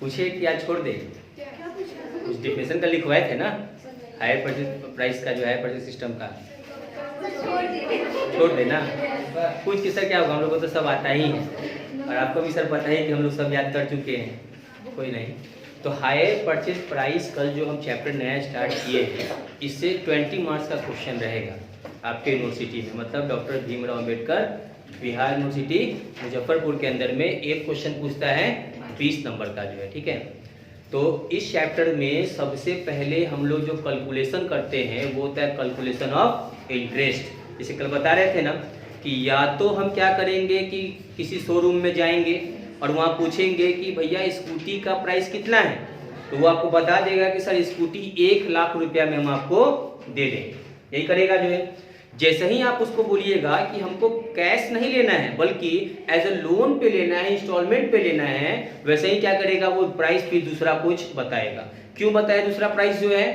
पूछे कि आज छोड़ दे? कुछ डिफिनेशन का लिखवाए थे ना, हायर परचेज प्राइस का जो है परचेज सिस्टम का, छोड़ देना। कुछ किस्सा क्या होगा, हम लोग को तो सब आता ही है और आपको भी सर पता है कि हम लोग सब याद कर चुके हैं, कोई नहीं। तो हायर परचेज प्राइस कल जो हम चैप्टर नया स्टार्ट किए हैं, इससे 20 मार्क्स का क्वेश्चन रहेगा आपके यूनिवर्सिटी में, मतलब डॉक्टर भीमराव अंबेडकर बिहार यूनिवर्सिटी मुजफ्फरपुर के अंदर में एक क्वेश्चन पूछता है 20 नंबर का जो है, ठीक है। तो इस चैप्टर में सबसे पहले हम लोग जो कैलकुलेशन करते हैं वो होता है कैलकुलेशन ऑफ इंटरेस्ट। जैसे कल बता रहे थे ना कि या तो हम क्या करेंगे कि किसी शोरूम में जाएंगे और वहाँ पूछेंगे कि भैया स्कूटी का प्राइस कितना है, तो वो आपको बता देगा कि सर स्कूटी 1 लाख रुपया में हम आपको दे देंगे, यही करेगा जो है। जैसे ही आप उसको बोलिएगा कि हमको कैश नहीं लेना है बल्कि एज अ लोन पे लेना है, इंस्टॉलमेंट पे लेना है, वैसे ही क्या करेगा वो प्राइस फिर दूसरा कुछ बताएगा। क्यों बताए दूसरा प्राइस जो है,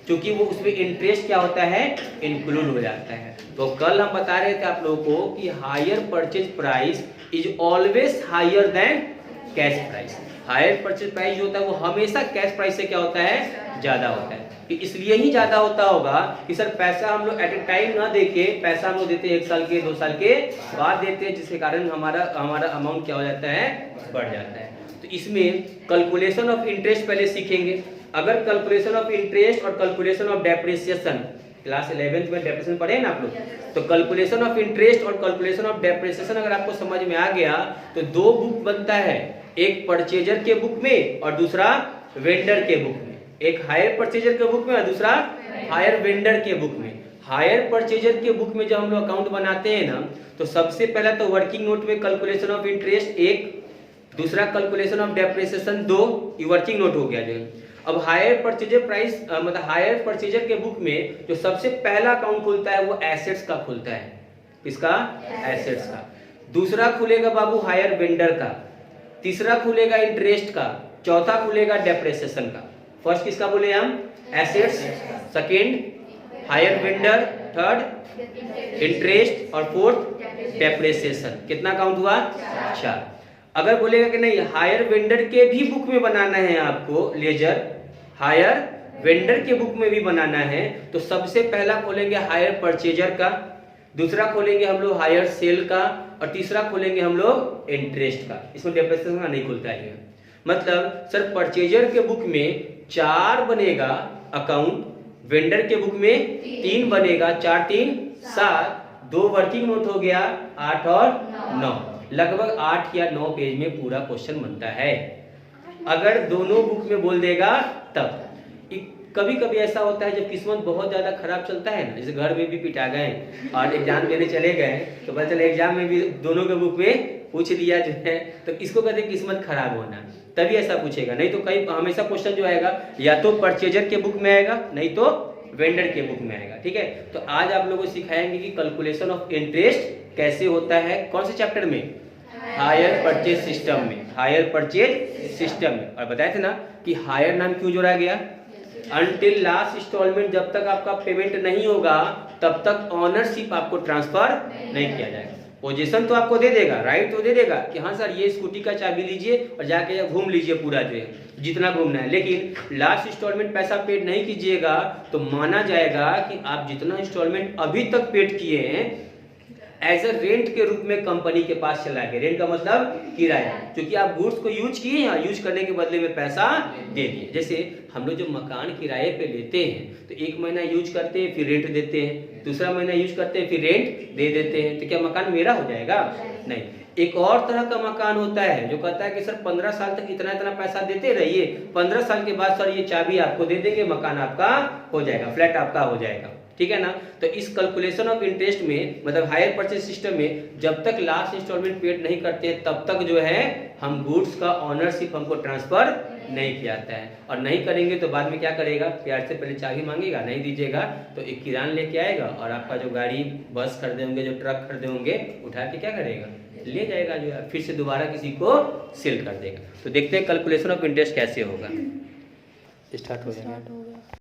क्योंकि वो उसमें इंटरेस्ट क्या होता है, इंक्लूड हो जाता है। तो कल हम बता रहे थे आप लोगों को कि hire purchase price is always higher than cash price. Hire purchase price जो होता है वो हमेशा कैश प्राइस से क्या होता है, ज्यादा होता है। कि इसलिए ही ज्यादा होता होगा कि सर पैसा हम लोग एट ए टाइम ना देके पैसा हम लोग देते हैं 1 साल के 2 साल के बाद देते हैं, जिसके कारण हमारा अमाउंट क्या हो जाता है, बढ़ जाता है। तो इसमें कैलकुलेशन ऑफ इंटरेस्ट पहले सीखेंगे। अगर कैलकुलेशन ऑफ इंटरेस्ट और calculation of depreciation, class 11th में डेप्रिसिएशन पढ़े हैं ना आप लोग, तो कैलकुलेशन ऑफ इंटरेस्ट और कैलकुलेशन ऑफ डेप्रिसिएशन अगर आपको समझ में आ गया तो 2 बुक बनता है, एक परचेजर के बुक में और दूसरा वेंडर के बुक में। एक हायर परचेजर के बुक में और दूसरा हायर वेंडर के बुक में। हायर परचेजर के बुक में जब हम लोग अकाउंट बनाते हैं ना, तो सबसे पहला तो वर्किंग नोट में कैलकुलेशन ऑफ इंटरेस्ट 1, दूसरा कैलकुलेशन ऑफ डेप्रिसिएशन 2, ये वर्किंग नोट हो गया जो। अब हायर परचेजर प्राइस मतलब हायर परचेजर के बुक में जो सबसे पहला अकाउंट खुलता है वो एसेट्स का खुलता है। किसका? एसेट्स का। दूसरा खुलेगा बाबू हायर वेंडर का, तीसरा खुलेगा इंटरेस्ट का, चौथा खुलेगा डेप्रिसिएशन का। फर्स्ट किसका बोले हम? Assets, second higher vendor, third interest और फोर्थ डेप्रिसिएशन। कितना अकाउंट हुआ? 4। अगर बोलेगा कि नहीं हायर वेंडर के भी बुक में बनाना है आपको लेजर, हायर वेंडर के बुक में भी बनाना है, तो सबसे पहला खोलेंगे हायर परचेजर का, दूसरा खोलेंगे हम लोग हायर सेल का और तीसरा खोलेंगे हम लोग इंटरेस्ट का। इसमें डेप्रिसिएशन का नहीं खुलता है। मतलब सर परचेजर के बुक में 4 बनेगा अकाउंट, वेंडर के बुक में 3 बनेगा, 4 3 7, 2 वर्किंग नोट हो गया 8 और 9, लगभग 8 या 9 पेज में पूरा क्वेश्चन बनता है। अगर दोनों बुक में बोल देगा तब। कभी कभी ऐसा होता है जब किस्मत बहुत ज्यादा खराब चलता है ना, जैसे घर में भी पिटा गए और एग्जाम देने चले गए तो पता चला एग्जाम में भी दोनों के बुक में पूछ लिया जो है, तो इसको कहते हैं किस्मत खराब होना, तभी ऐसा पूछेगा। नहीं तो कई हमेशा क्वेश्चन जो आएगा या तो परचेजर के बुक में आएगा नहीं तो वेंडर के बुक में आएगा, ठीक है। तो आज आप लोगों को सिखाएंगे कि कैलकुलेशन ऑफ इंटरेस्ट कैसे होता है, कौन से चैप्टर में? हायर परचेज सिस्टम में। हायर परचेज सिस्टम में। और बताए थे ना कि हायर नाम क्यों जोड़ा गया? अनटिल लास्ट इंस्टॉलमेंट, जब तक आपका पेमेंट नहीं होगा तब तक ऑनरशिप आपको ट्रांसफर नहीं किया जाएगा। पोजीशन तो आपको दे देगा, राइट तो दे देगा कि हाँ सर ये स्कूटी का चाबी लीजिए और जाके घूम लीजिए पूरा जो है जितना घूमना है, लेकिन लास्ट इंस्टॉलमेंट पैसा पेड नहीं कीजिएगा तो माना जाएगा कि आप जितना इंस्टॉलमेंट अभी तक पेड किए हैं एज अ रेंट के रूप में कंपनी के पास चला गया। रेंट का मतलब किराया, क्योंकि आप गुड्स को यूज किए हैं, यूज करने के बदले में पैसा दे दिए। जैसे हम लोग जो मकान किराए पे लेते हैं तो 1 महीना यूज करते हैं फिर रेंट देते हैं, दूसरा महीना यूज करते हैं फिर रेंट दे देते हैं, तो क्या मकान मेरा हो जाएगा? नहीं। एक और तरह का मकान होता है जो कहता है कि सर 15 साल तक इतना इतना पैसा देते रहिए, 15 साल के बाद सर ये चाबी आपको दे देंगे, मकान आपका हो जाएगा, फ्लैट आपका हो जाएगा, ठीक है ना। तो इस कैलकुलेशन ऑफ इंटरेस्ट में मतलब हायर परचेज सिस्टम में जब तक लास्ट इंस्टॉलमेंट पेड नहीं करते हैं तब तक जो है हम गुड्स का ऑनरशिप हमको ट्रांसफर नहीं किया जाता है, और नहीं करेंगे तो बाद में क्या करेगा, प्यार से पहले चाबी मांगेगा, नहीं दीजिएगा तो एक किरान लेके आएगा और आपका जो गाड़ी बस खरीदे होंगे, जो ट्रक खरीदे होंगे, उठा के क्या करेगा, ले जाएगा जो है, फिर से दोबारा किसी को सेल कर देगा। तो देखते हैं कैलकुलेशन ऑफ इंटरेस्ट कैसे होगा। स्टार्ट हो जाएगा।